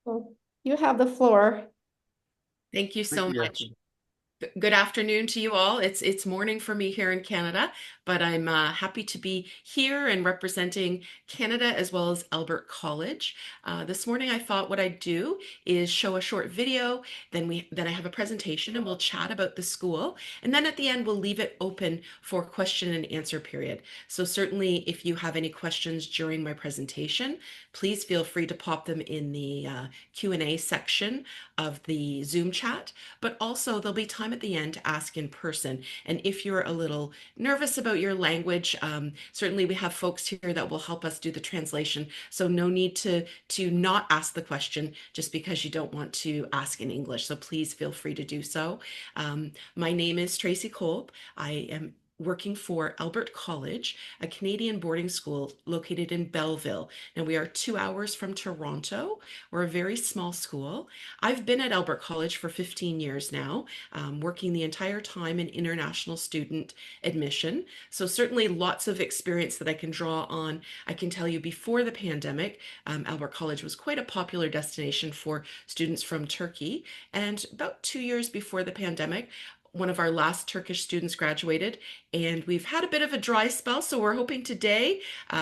Well, you have the floor. Thank you Thank so you, much. Jackie. Good afternoon to you all. It's morning for me here in Canada, but I'm happy to be here and representing Canada as well as Albert College. This morning, I thought what I'd do is show a short video, then I have a presentation, and we'll chat about the school, and then at the end we'll leave it open for question and answer period. So certainly, if you have any questions during my presentation, please feel free to pop them in the Q&A section of the Zoom chat. But also there'll be time at the end to ask in person. And if you're a little nervous about your language, certainly we have folks here that will help us do the translation. So no need to not ask the question just because you don't want to ask in English. So please feel free to do so. My name is Tracy Kolb. I am working for Albert College, a Canadian boarding school located in Belleville. And we are 2 hours from Toronto. We're a very small school. I've been at Albert College for 15 years now, working the entire time in international student admission. So, certainly lots of experience that I can draw on. I can tell you before the pandemic, Albert College was quite a popular destination for students from Turkey. And about 2 years before the pandemic, one of our last Turkish students graduated, and we've had a bit of a dry spell. So, we're hoping today,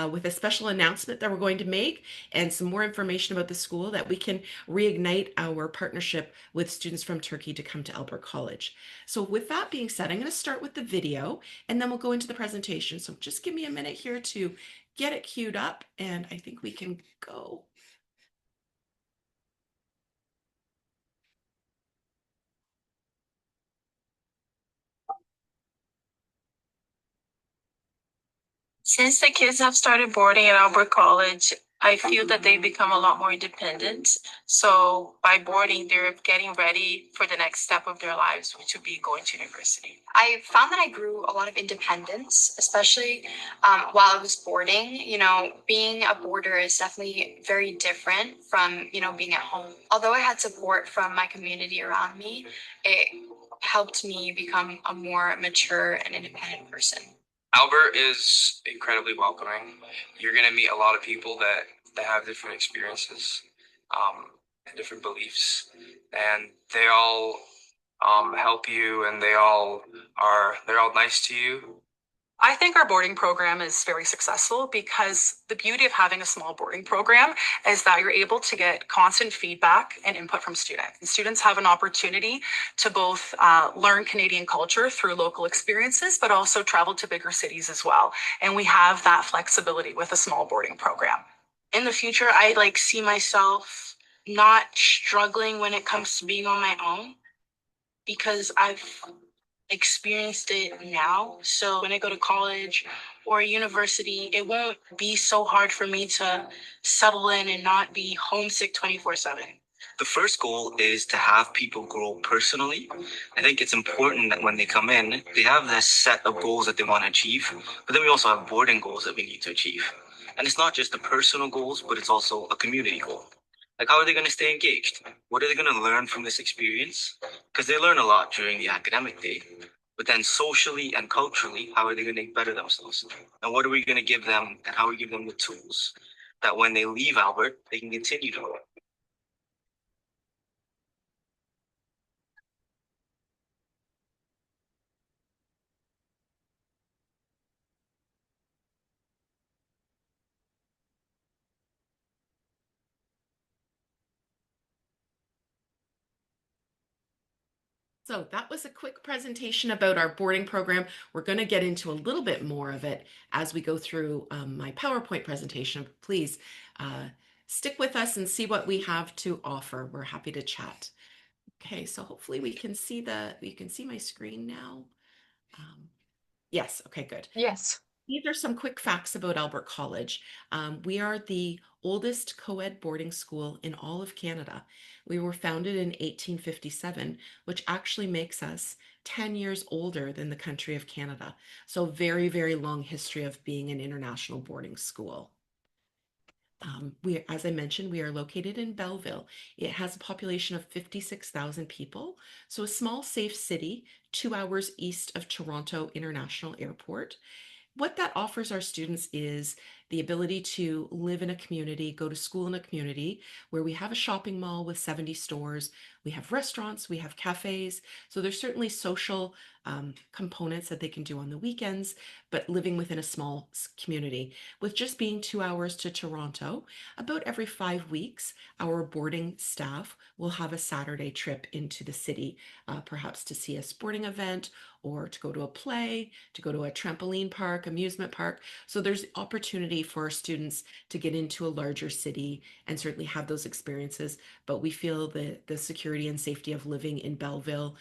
with a special announcement that we're going to make and some more information about the school, that we can reignite our partnership with students from Turkey to come to Albert College. So with that being said, I'm going to start with the video and then we'll go into the presentation. So just give me a minute here to get it queued up and I think we can go. Since the kids have started boarding at Albert College, I feel that they've become a lot more independent. So by boarding, they're getting ready for the next step of their lives, which would be going to university. I found that I grew a lot of independence, especially while I was boarding. Being a boarder is definitely very different from, being at home. Although I had support from my community around me, it helped me become a more mature and independent person. Albert is incredibly welcoming. You're gonna meet a lot of people that have different experiences, and different beliefs, and they all help you, and they're all nice to you. I think our boarding program is very successful because the beauty of having a small boarding program is that you're able to get constant feedback and input from students. And students have an opportunity to both learn Canadian culture through local experiences, but also travel to bigger cities as well. And we have that flexibility with a small boarding program. In the future, I see myself not struggling when it comes to being on my own because I've experienced it now. So when I go to college or university, it won't be so hard for me to settle in and not be homesick 24/7. The first goal is to have people grow personally. I think it's important that when they come in, they have this set of goals that they want to achieve, but then we also have boarding goals that we need to achieve. And it's not just the personal goals, but it's also a community goal. Like, how are they going to stay engaged? What are they going to learn from this experience? Because they learn a lot during the academic day. But then socially and culturally, how are they going to better themselves? And what are we going to give them, and how we give them the tools that when they leave Albert, they can continue to learn? So that was a quick presentation about our boarding program. We're going to get into a little bit more of it as we go through my PowerPoint presentation. Please uh, stick with us and see what we have to offer. We're happy to chat. Okay, so hopefully you can see my screen now. Um, yes, okay, good. Yes. These are some quick facts about Albert College. We are the oldest co-ed boarding school in all of Canada. We were founded in 1857, which actually makes us 10 years older than the country of Canada. So very, very long history of being an international boarding school. As I mentioned, we are located in Belleville. It has a population of 56,000 people, so a small, safe city, 2 hours east of Toronto International Airport. What that offers our students is the ability to live in a community, go to school in a community where we have a shopping mall with 70 stores, we have restaurants, we have cafes. So there's certainly social components that they can do on the weekends, but living within a small community. With just being 2 hours to Toronto, about every 5 weeks, our boarding staff will have a Saturday trip into the city, perhaps to see a sporting event or to go to a play, to go to a trampoline park, amusement park. So there's opportunity for our students to get into a larger city and certainly have those experiences. But we feel that the security and safety of living in Belleville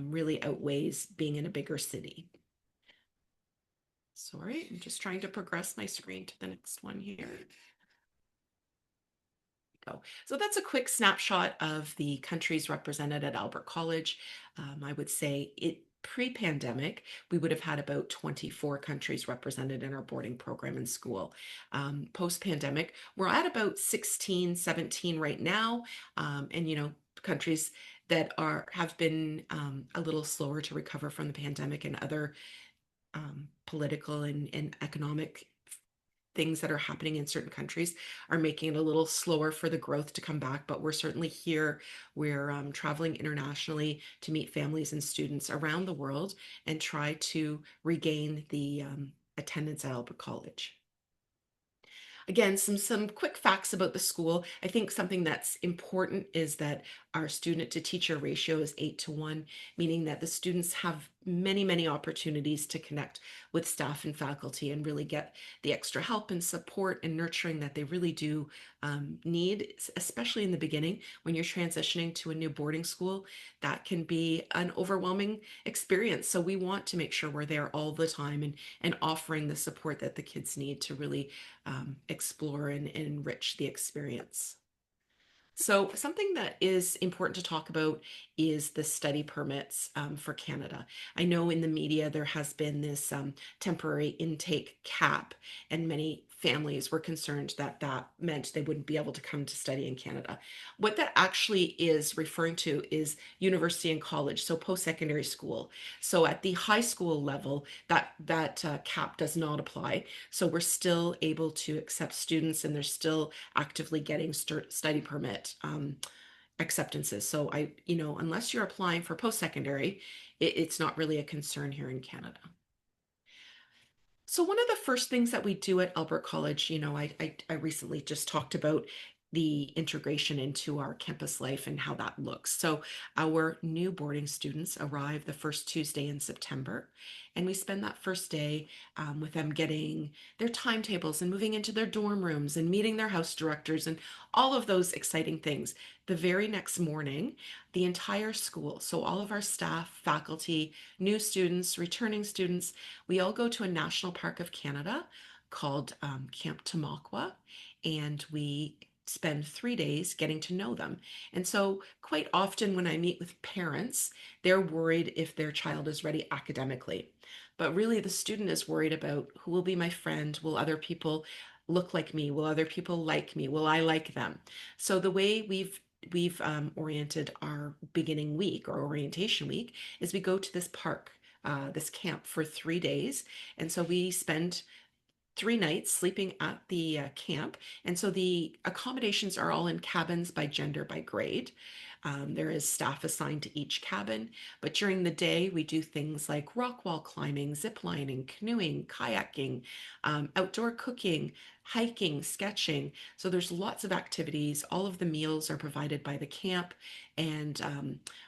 really outweighs being in a bigger city. Sorry, I'm just trying to progress my screen to the next one here. So that's a quick snapshot of the countries represented at Albert College. I would say pre-pandemic, we would have had about 24 countries represented in our boarding program in school. Post-pandemic, we're at about 16, 17 right now. And countries that have been a little slower to recover from the pandemic and other political and economic things that are happening in certain countries are making it a little slower for the growth to come back, but we're certainly here. We're traveling internationally to meet families and students around the world and try to regain the attendance at Albert College. Again, some quick facts about the school. I think something that's important is that our student to teacher ratio is 8:1, meaning that the students have many opportunities to connect with staff and faculty and really get the extra help and support and nurturing that they really do need, especially in the beginning when you're transitioning to a new boarding school. That can be an overwhelming experience. So we want to make sure we're there all the time and offering the support that the kids need to really explore and enrich the experience. So something that is important to talk about is the study permits for Canada. I know in the media there has been this temporary intake cap, and many families were concerned that that meant they wouldn't be able to come to study in Canada. What that actually is referring to is university and college, so post-secondary school. So at the high school level, that cap does not apply. So we're still able to accept students, and they're still actively getting study permit acceptances. So unless you're applying for post-secondary, it's not really a concern here in Canada. So one of the first things that we do at Albert College, I recently just talked about the integration into our campus life and how that looks. So our new boarding students arrive the first Tuesday in September, and we spend that first day with them getting their timetables and moving into their dorm rooms and meeting their house directors and all of those exciting things. The very next morning, the entire school, so all of our staff, faculty, new students, returning students, we all go to a national park of Canada called Camp Tamaqua, and we spend 3 days getting to know them. And so quite often when I meet with parents, they're worried if their child is ready academically. But really the student is worried about who will be my friend, will other people look like me, will other people like me, will I like them? So the way we've oriented our beginning week or orientation week is we go to this park, this camp for 3 days. And so we spend 3 nights sleeping at the camp. And so the accommodations are all in cabins by gender, by grade. There is staff assigned to each cabin, but during the day we do things like rock wall climbing, zip lining, canoeing, kayaking, outdoor cooking, hiking, sketching. So there's lots of activities. All of the meals are provided by the camp, and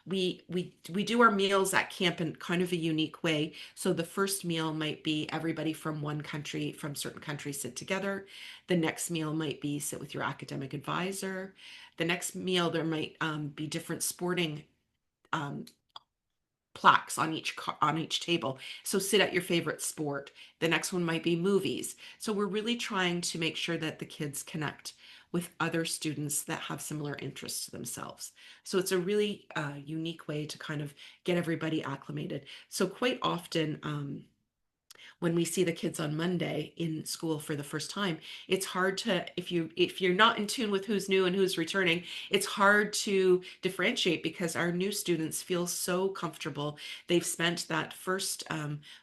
we do our meals at camp in kind of a unique way. So the first meal might be everybody from one country, from certain countries sit together. The next meal might be sit with your academic advisor. The next meal, there might be different sporting plaques on each table. So sit at your favorite sport. The next one might be movies. So we're really trying to make sure that the kids connect with other students that have similar interests to themselves. So it's a really unique way to kind of get everybody acclimated. So quite often, when we see the kids on Monday in school for the first time, it's hard to, if you're not in tune with who's new and who's returning, it's hard to differentiate because our new students feel so comfortable. They've spent that first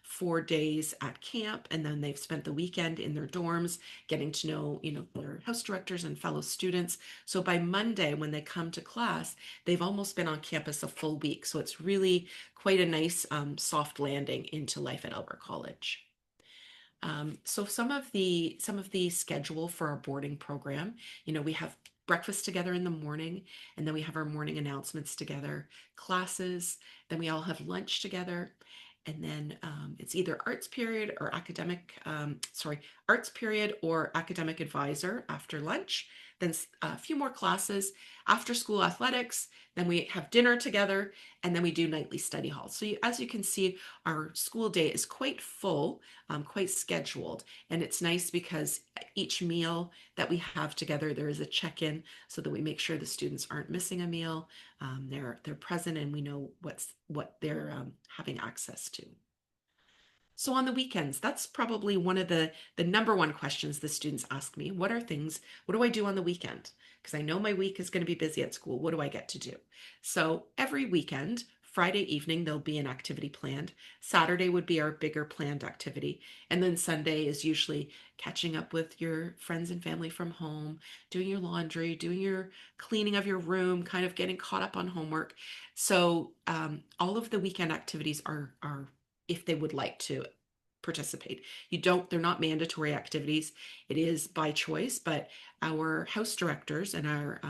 4 days at camp, and then they've spent the weekend in their dorms getting to know, their house directors and fellow students. So by Monday, when they come to class, they've almost been on campus a full week. So it's really quite a nice soft landing into life at Albert College. So some of the schedule for our boarding program, we have breakfast together in the morning, and then we have our morning announcements together, classes, then we all have lunch together, and then it's either arts period or academic advisor after lunch, then a few more classes, after school athletics, then we have dinner together, and then we do nightly study halls. So as you can see, our school day is quite full, quite scheduled, and it's nice because each meal that we have together, there is a check-in so that we make sure the students aren't missing a meal. They're present, and we know what they're having access to. So on the weekends, that's probably one of the number one questions the students ask me. What do I do on the weekend? Because I know my week is going to be busy at school. What do I get to do? So every weekend, Friday evening, there'll be an activity planned. Saturday would be our bigger planned activity. And then Sunday is usually catching up with your friends and family from home, doing your laundry, doing your cleaning of your room, kind of getting caught up on homework. So all of the weekend activities are if they would like to participate. They're not mandatory activities. It is by choice, but our house directors and our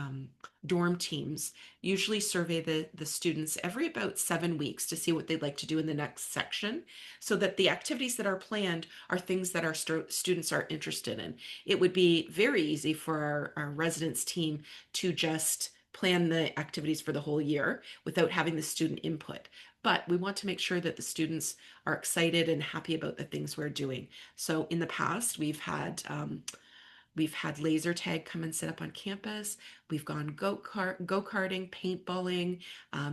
dorm teams usually survey the students every about 7 weeks to see what they'd like to do in the next section, so that the activities that are planned are things that our students are interested in. It would be very easy for our residence team to just plan the activities for the whole year without having the student input. But we want to make sure that the students are excited and happy about the things we're doing. So in the past, we've had laser tag come and sit up on campus. We've gone go-karting, paintballing.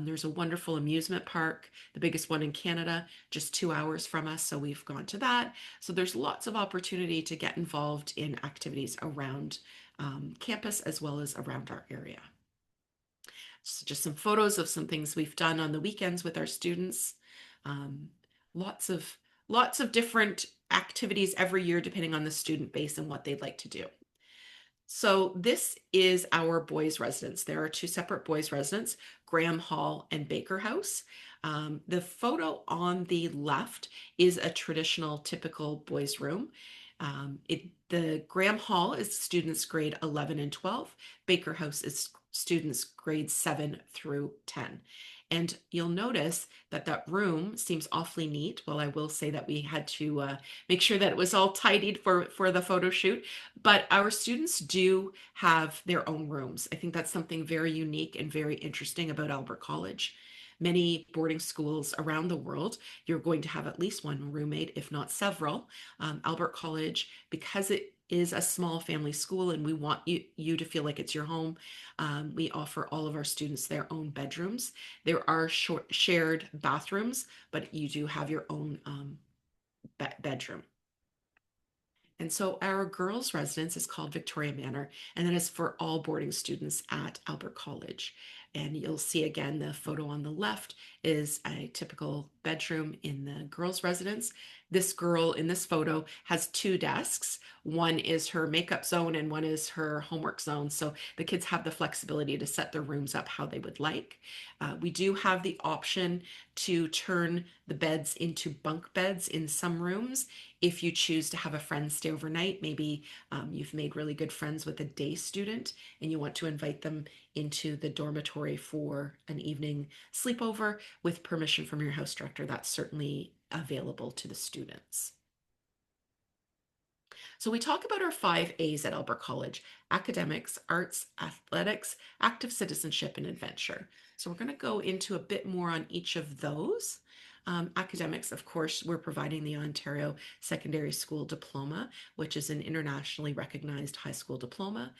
There's a wonderful amusement park, the biggest one in Canada, just 2 hours from us. So we've gone to that. So there's lots of opportunity to get involved in activities around campus as well as around our area. So just some photos of some things we've done on the weekends with our students. Um, lots of different activities every year, depending on the student base and what they'd like to do. So this is our boys' residence. There are two separate boys' residents, Graham Hall and Baker House. The photo on the left is a traditional, typical boys' room. The Graham Hall is students grade 11 and 12. Baker House is students grades 7 through 10. And you'll notice that room seems awfully neat. Well, I will say that we had to make sure that it was all tidied for the photo shoot. But our students do have their own rooms. I think that's something very unique and very interesting about Albert College. Many boarding schools around the world, you're going to have at least one roommate, if not several. Albert College, because it is a small family school and we want you to feel like it's your home, we offer all of our students their own bedrooms. There are shared bathrooms, but you do have your own bedroom. And so our girls' residence is called Victoria Manor, and that is for all boarding students at Albert College. And you'll see again, the photo on the left is a typical bedroom in the girls' residence. This girl in this photo has two desks. One is her makeup zone and one is her homework zone. So the kids have the flexibility to set their rooms up how they would like. We do have the option to turn the beds into bunk beds in some rooms. If you choose to have a friend stay overnight, maybe you've made really good friends with a day student and you want to invite them into the dormitory for an evening sleepover with permission from your house director, that's certainly available to the students. So we talk about our 5 A's at Albert College: academics, arts, athletics, active citizenship, and adventure. So we're going to go into a bit more on each of those. Academics, of course, we're providing the Ontario Secondary School Diploma, which is an internationally recognized high school diploma.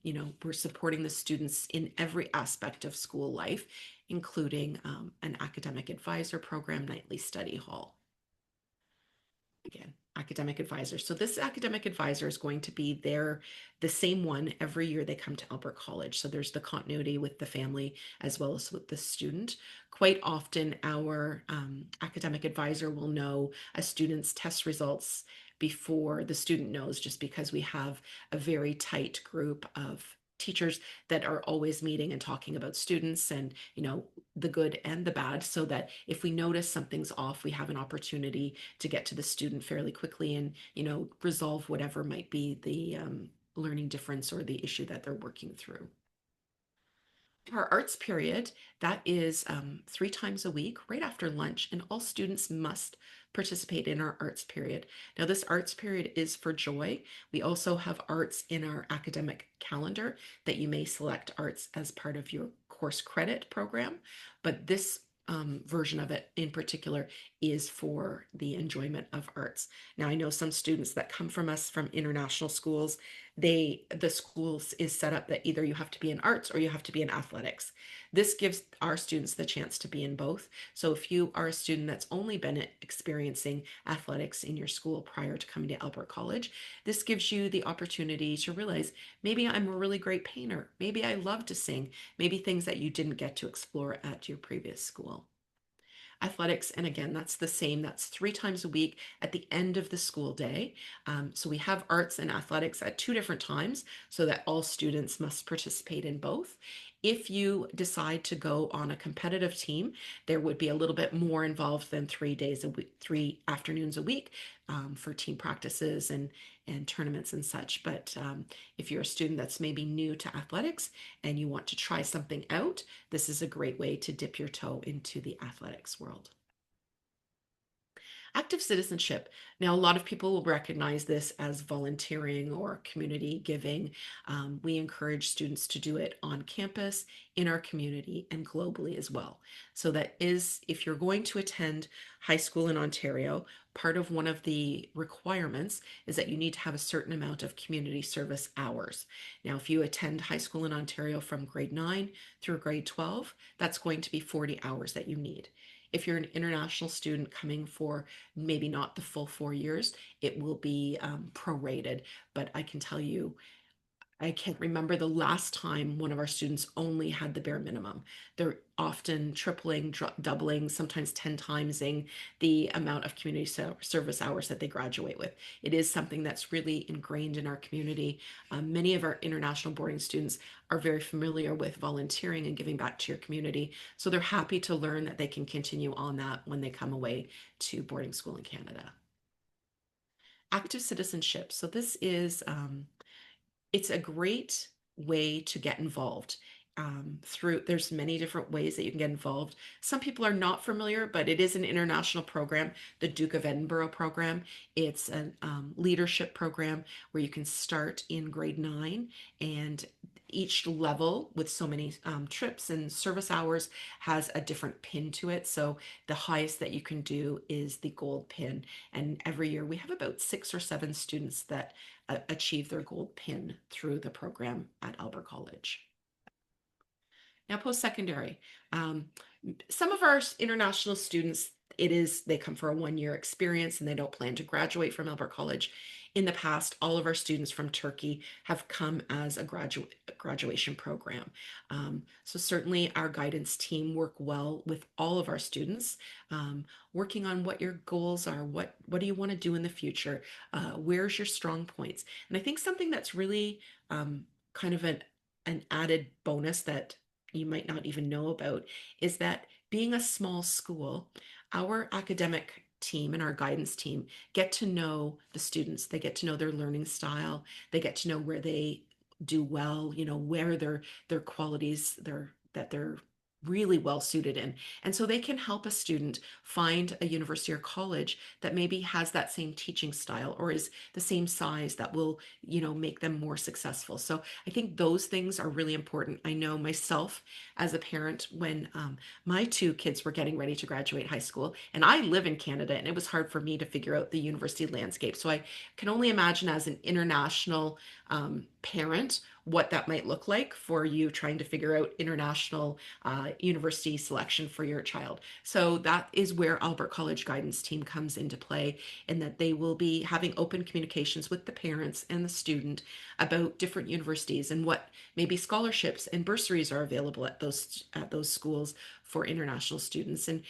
We're supporting the students in every aspect of school life, including an academic advisor program, nightly study hall. Again, academic advisor. So this academic advisor is going to be the same one every year they come to Albert College. So there's the continuity with the family as well as with the student. Quite often, our academic advisor will know a student's test results before the student knows, just because we have a very tight group of teachers that are always meeting and talking about students and the good and the bad, so that if we notice something's off, we have an opportunity to get to the student fairly quickly and resolve whatever might be the learning difference or the issue that they're working through. Our arts period, that is 3 times a week, right after lunch, and all students must participate in our arts period. Now, this arts period is for joy. We also have arts in our academic calendar that you may select arts as part of your course credit program, but this version of it in particular is for the enjoyment of arts. Now, I know some students that come from us from international schools, the schools is set up that either you have to be in arts or you have to be in athletics. This gives our students the chance to be in both. So if you are a student that's only been experiencing athletics in your school prior to coming to Albert College, this gives you the opportunity to realize, maybe I'm a really great painter, maybe I love to sing, maybe things that you didn't get to explore at your previous school. Athletics, and again, that's the same. That's 3 times a week at the end of the school day. So we have arts and athletics at 2 different times so that all students must participate in both. If you decide to go on a competitive team, there would be a little bit more involved than 3 days a week, 3 afternoons a week for team practices and tournaments and such. But if you're a student that's maybe new to athletics and you want to try something out, this is a great way to dip your toe into the athletics world. Active citizenship. Now, a lot of people will recognize this as volunteering or community giving. We encourage students to do it on campus, in our community, and globally as well. So that is, if you're going to attend high school in Ontario, part of one of the requirements is that you need to have a certain amount of community service hours. Now, if you attend high school in Ontario from grade 9 through grade 12, that's going to be 40 hours that you need. If you're an international student coming for maybe not the full 4 years, it will be prorated. But I can tell you, I can't remember the last time one of our students only had the bare minimum. They're often tripling, doubling, sometimes 10 timesing the amount of community service hours that they graduate with. It is something that's really ingrained in our community. Many of our international boarding students are very familiar with volunteering and giving back to your community. So they're happy to learn that they can continue on that when they come away to boarding school in Canada. Active citizenship. So this is it's a great way to get involved. There's many different ways that you can get involved. Some people are not familiar, but it is an international program, the Duke of Edinburgh program. It's a leadership program where you can start in grade 9, and each level with so many trips and service hours has a different pin to it. So the highest that you can do is the gold pin. And every year we have about 6 or 7 students that achieve their gold pin through the program at Albert College. Now, post-secondary. Some of our international students, they come for a 1-year experience and they don't plan to graduate from Albert College. In the past, all of our students from Turkey have come as a graduation program. So certainly our guidance team work well with all of our students, working on what your goals are, what do you want to do in the future, where's your strong points. And I think something that's really kind of an added bonus that you might not even know about is that being a small school, our academic team and our guidance team get to know the students. They get to know their learning style. They get to know where they do well, where their qualities that they're really well suited in. And so they can help a student find a university or college that maybe has that same teaching style or is the same size that will, make them more successful. So I think those things are really important. I know myself as a parent, when my 2 kids were getting ready to graduate high school, and I live in Canada, and it was hard for me to figure out the university landscape. So I can only imagine as an international parent what that might look like for you trying to figure out international university selection for your child. So that is where Albert College Guidance Team comes into play, in that they will be having open communications with the parents and the student about different universities and what maybe scholarships and bursaries are available at those schools for international students, and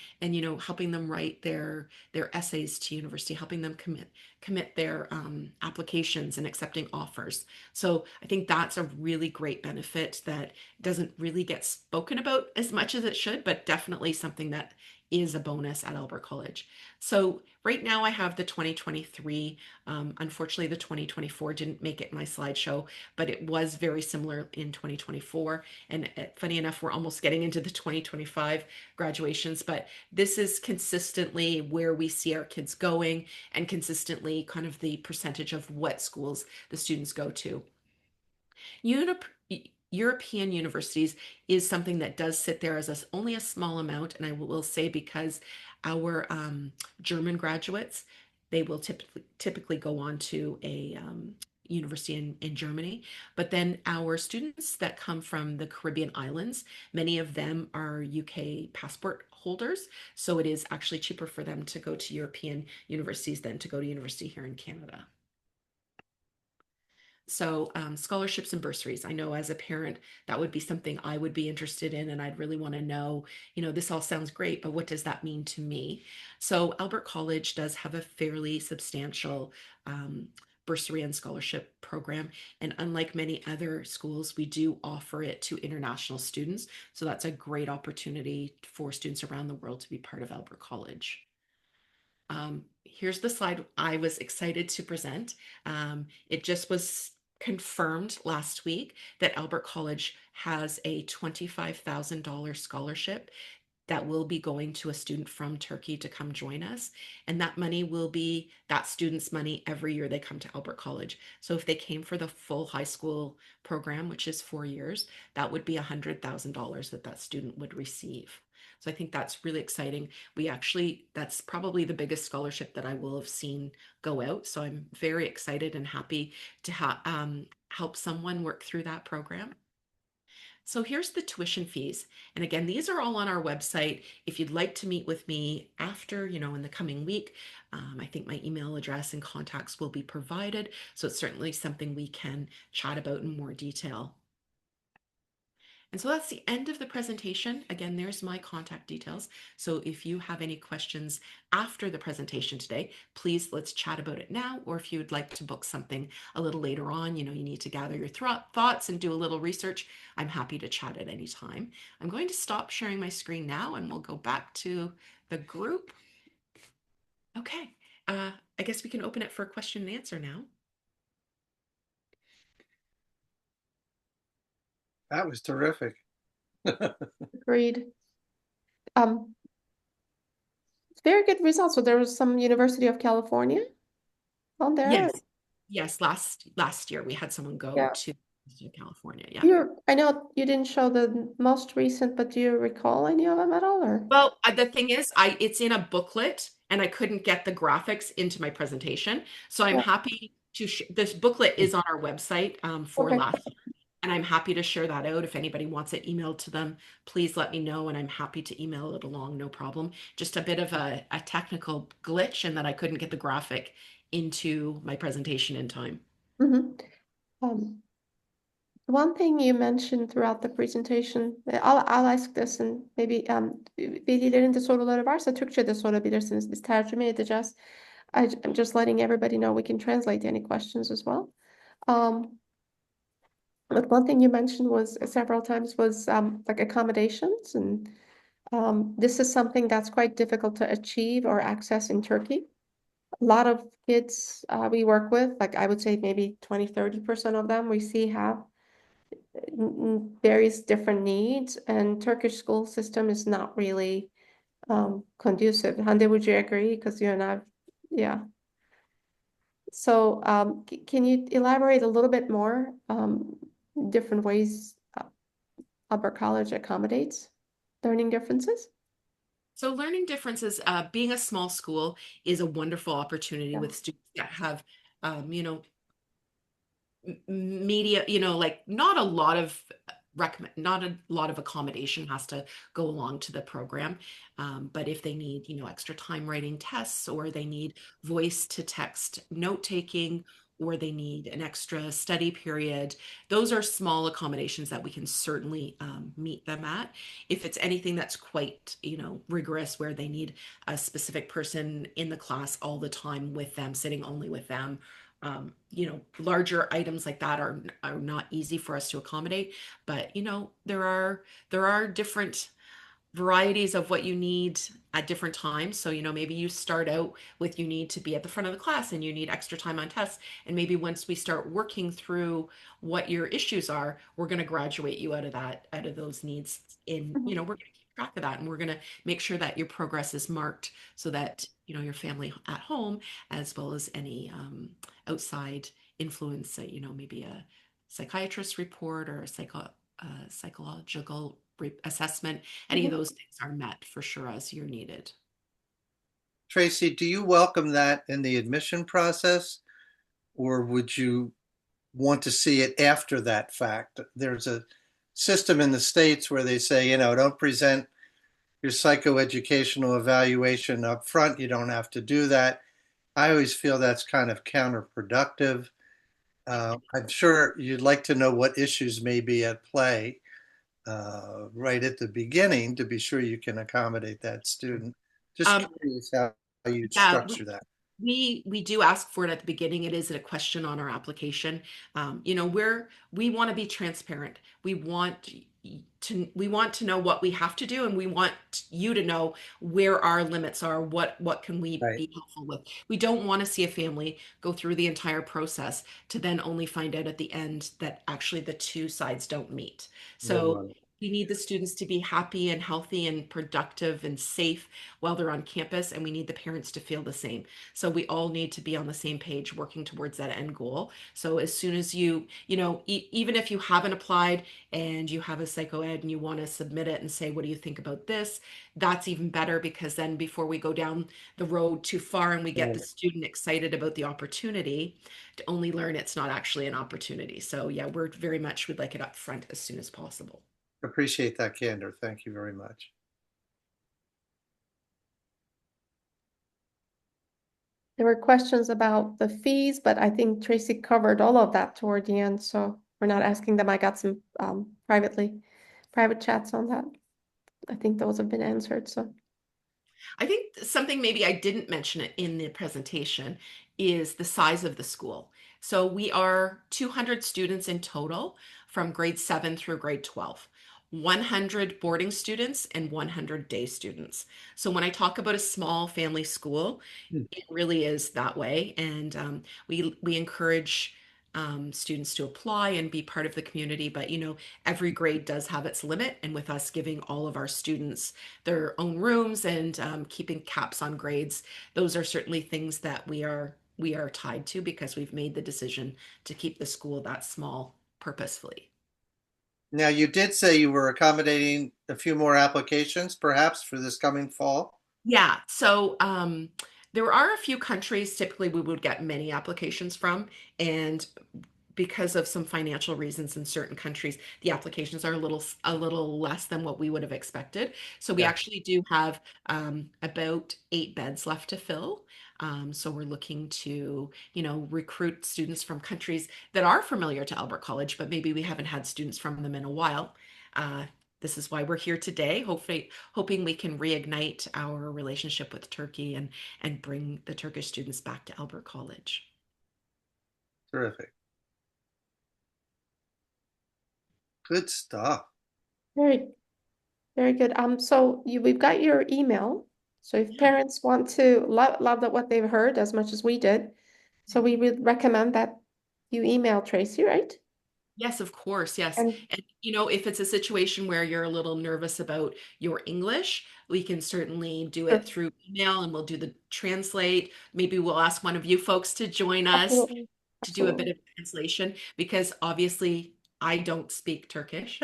helping them write their essays to university, helping them commit their applications and accepting offers. So I think that's a really great benefit that doesn't really get spoken about as much as it should, but definitely something that is a bonus at Albert College. So right now I have the 2023. Unfortunately, the 2024 didn't make it in my slideshow, but it was very similar in 2024. And funny enough, we're almost getting into the 2025 graduations, but this is consistently where we see our kids going, and consistently kind of the percentage of what schools the students go to. European universities is something that does sit there as only a small amount, and I will say, because our German graduates, they will typically go on to a university in Germany. But then our students that come from the Caribbean islands, many of them are UK passport holders, so it is actually cheaper for them to go to European universities than to go to university here in Canada. So scholarships and bursaries, I know as a parent, that would be something I would be interested in, and I'd really want to know, this all sounds great, but what does that mean to me? So Albert College does have a fairly substantial bursary and scholarship program. And unlike many other schools, we do offer it to international students. So that's a great opportunity for students around the world to be part of Albert College. Here's the slide I was excited to present. It just was confirmed last week that Albert College has a $25,000 scholarship that will be going to a student from Turkey to come join us. And that money will be that student's money every year they come to Albert College. So if they came for the full high school program, which is 4 years, that would be $100,000 that student would receive. So I think that's really exciting. That's probably the biggest scholarship that I will have seen go out. So I'm very excited and happy to help someone work through that program. So here's the tuition fees. And again, these are all on our website. If you'd like to meet with me after, in the coming week, I think my email address and contacts will be provided. So it's certainly something we can chat about in more detail. And so that's the end of the presentation. Again, there's my contact details. So if you have any questions after the presentation today, please let's chat about it now. Or if you would like to book something a little later on, you need to gather your thoughts and do a little research, I'm happy to chat at any time. I'm going to stop sharing my screen now, and we'll go back to the group. Okay, I guess we can open it for question and answer now. That was terrific. Agreed. Very good results. So there was some University of California on there. Yes. Last year we had someone go Yeah. to California. Yeah. I know you didn't show the most recent, but do you recall any of them at all, or? Well, the thing is, it's in a booklet, and I couldn't get the graphics into my presentation. So I'm Yeah. happy to this booklet is on our website for Okay. last year, and I'm happy to share that out. If anybody wants it emailed to them, please let me know, and I'm happy to email it along, no problem. Just a bit of a technical glitch, and that I couldn't get the graphic into my presentation in time. One thing you mentioned throughout the presentation, I'll ask this, and maybe velilerin de soruları varsa Türkçe de sorabilirsiniz. Biz tercüme edeceğiz. I'm just letting everybody know we can translate any questions as well. But one thing you mentioned was several times was like accommodations, and this is something that's quite difficult to achieve or access in Turkey. A lot of kids we work with, like I would say maybe 20-30% of them we see have various different needs, and Turkish school system is not really conducive. Hande, would you agree? Because you and I, yeah. So can you elaborate a little bit more different ways Albert College accommodates learning differences? So learning differences, being a small school is a wonderful opportunity Yeah. with students that have, media, like not a lot of not a lot of accommodation has to go along to the program. But if they need, extra time writing tests, or they need voice to text note taking, or they need an extra study period, those are small accommodations that we can certainly meet them at. If it's anything that's quite, rigorous, where they need a specific person in the class all the time with them, sitting only with them, larger items like that are not easy for us to accommodate. But there are different varieties of what you need at different times. So, maybe you start out with, you need to be at the front of the class and you need extra time on tests. And maybe once we start working through what your issues are, we're going to graduate you out of those needs. We're going to keep track of that, and we're going to make sure that your progress is marked, so that, your family at home, as well as any outside influence, maybe a psychiatrist report or a psychological assessment, any of Mhm. those things are met for sure as you're needed. Tracy, do you welcome that in the admission process, or would you want to see it after that fact? There's a system in the States where they say, don't present your psychoeducational evaluation up front. You don't have to do that. I always feel that's kind of counterproductive. I'm sure you'd like to know what issues may be at play right at the beginning to be sure you can accommodate that student. Just Um, curious how you'd yeah, structure that. we do ask for it at the beginning. It is a question on our application. We want to be transparent. We want to know what we have to do, and we want you to know where our limits are. What can we Right. be helpful with? We don't want to see a family go through the entire process to then only find out at the end that actually the two sides don't meet. So No, we need the students to be happy and healthy and productive and safe while they're on campus, and we need the parents to feel the same. So we all need to be on the same page working towards that end goal. So as soon as even if you haven't applied and you have a psychoed and you want to submit it and say, what do you think about this? That's even better, because then before we go down the road too far and we get the Right. student excited about the opportunity, to only learn it's not actually an opportunity. So yeah, we're very much would like it up front as soon as possible. Appreciate that candor. Thank you very much. There were questions about the fees, but I think Tracy covered all of that toward the end, so we're not asking them. I got some private chats on that. I think those have been answered, so. I think something maybe I didn't mention it in the presentation is the size of the school. So we are 200 students in total from grade 7 through grade 12. 100 boarding students and 100 day students. So when I talk about a small family school, Hmm. it really is that way. And we encourage students to apply and be part of the community. But every grade does have its limit, and with us giving all of our students their own rooms and keeping caps on grades, those are certainly things that we are tied to, because we've made the decision to keep the school that small purposefully. Now, you did say you were accommodating a few more applications, perhaps for this coming fall. Yeah, so there are a few countries typically we would get many applications from, and because of some financial reasons in certain countries, the applications are a little less than what we would have expected. So we Yeah. actually do have about 8 beds left to fill. So we're looking to, recruit students from countries that are familiar to Albert College, but maybe we haven't had students from them in a while. Uh, this is why we're here today, hoping we can reignite our relationship with Turkey and bring the Turkish students back to Albert College. Terrific. Good stuff. Very, very good. So we've got your email. So if parents want to love that what they've heard as much as we did, so we would recommend that you email Tracy, right? Yes, of course. Yes. And And if it's a situation where you're a little nervous about your English, we can certainly do it sure, through email, and we'll do the translate. Maybe we'll ask one of you folks to join us absolutely, to do a bit absolutely. of translation, because obviously I don't speak Turkish.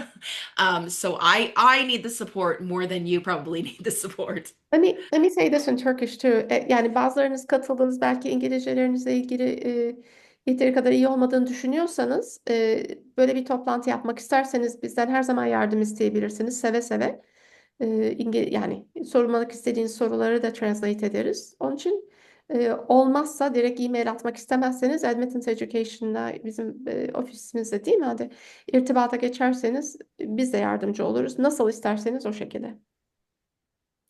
So I need the support more than you probably need the support. Let me say this in Turkish too. Yani bazılarınız katıldınız belki İngilizcelerinize ilgili yeteri kadar iyi olmadığını düşünüyorsanız böyle bir toplantı yapmak isterseniz bizden her zaman yardım isteyebilirsiniz seve seve. Yani sormak istediğiniz soruları da translate ederiz. Onun için olmazsa direkt e-mail atmak istemezseniz Admittance Education'la bizim ofisimizde değil mi? Hadi irtibata geçerseniz biz de yardımcı oluruz. Nasıl isterseniz o şekilde.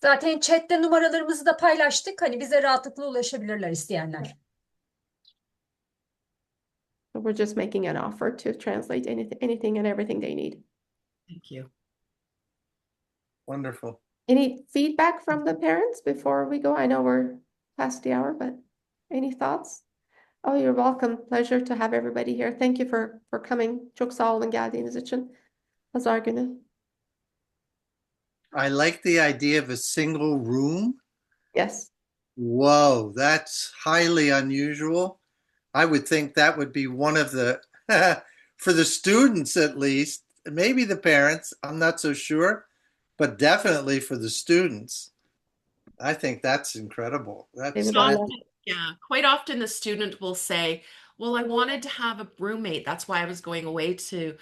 Zaten chatte numaralarımızı da paylaştık. Hani bize rahatlıkla ulaşabilirler isteyenler. So we're just making an offer to translate anything and everything they need. Thank you. Wonderful. Any feedback from the parents before we go? I know we're past the hour, but any thoughts? Oh, you're welcome. Pleasure to have everybody here. Thank you for coming. Çok sağ olun geldiğiniz için. Pazar günü. I like the idea of a single room. Yes. Whoa, that's highly unusual. I would think that would be one of the, for the students at least, maybe the parents, I'm not so sure, but definitely for the students. I think that's incredible. They That's would all love Often, yeah, quite often the student will say, "Well, I wanted to have a roommate. That's why I was going away to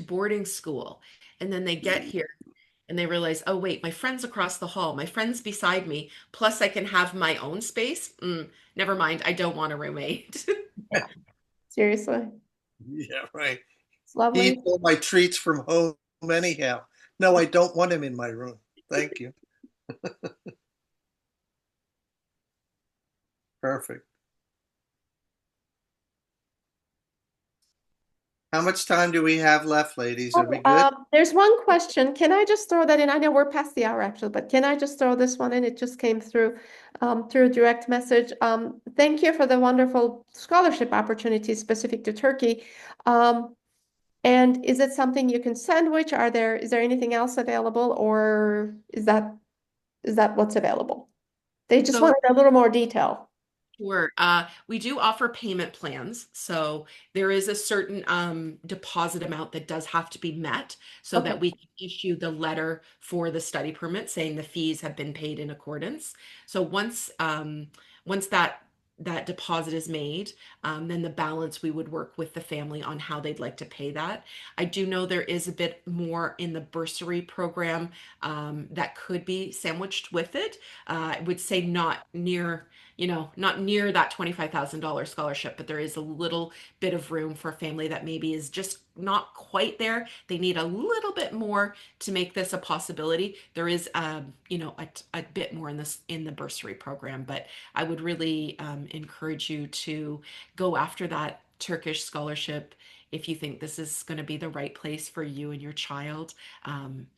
boarding school." And then they get here and they realize, "Oh, wait, my friend's across the hall. My friend's beside me. Plus, I can have my own space. Never mind. I don't want a roommate." Seriously. yeah, right. It's lovely. He stole my treats from home anyhow. No, I don't want him in my room. Thank you. Perfect. How much time do we have left, ladies? Are we good? There's one question. Can I just throw that in? I know we're past the hour actually, but can I just throw this one in? It just came through direct message. Thank you for the wonderful scholarship opportunities specific to Turkey. And is it something you can sandwich? Is there anything else available, or is that what's available? They just So- wanted a little more detail. Sure. We do offer payment plans. So there is a certain deposit amount that does have to be met so Okay. that we can issue the letter for the study permit saying the fees have been paid in accordance. So once that deposit is made, then the balance we would work with the family on how they'd like to pay that. I do know there is a bit more in the bursary program that could be sandwiched with it. I would say not near that $25,000 scholarship, but there is a little bit of room for a family that maybe is just not quite there. They need a little bit more to make this a possibility. There is, a bit more in the bursary program, but I would really encourage you to go after that Turkish scholarship if you think this is going to be the right place for you and your child.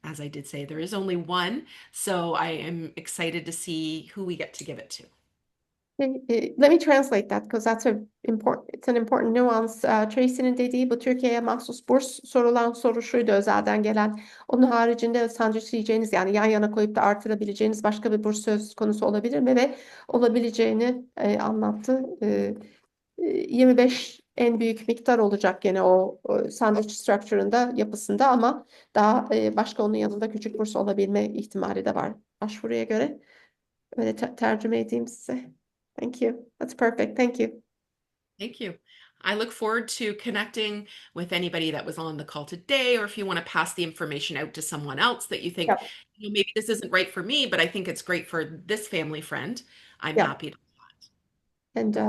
As I did say, there is only one, so I am excited to see who we get to give it to. Let me translate that because it's an important nuance. Tracy'nin dediği bu Türkiye'ye mahsus burs sorulan soru şuydu özelden gelen. Onun haricinde sandviçleyeceğiniz yani yan yana koyup da artırabileceğiniz başka bir burs söz konusu olabilir mi ve olabileceğini anlattı. 25 en büyük miktar olacak gene o sandwich structure'ında yapısında ama daha başka onun yanında küçük burs olabilme ihtimali de var başvuruya göre. Öyle tercüme edeyim size. Thank you. That's perfect. Thank you. Thank you. I look forward to connecting with anybody that was on the call today, or if you want to pass the information out to someone else that you think, Yep. maybe this isn't right for me, but I think it's great for this family friend. I'm Yep. happy to. And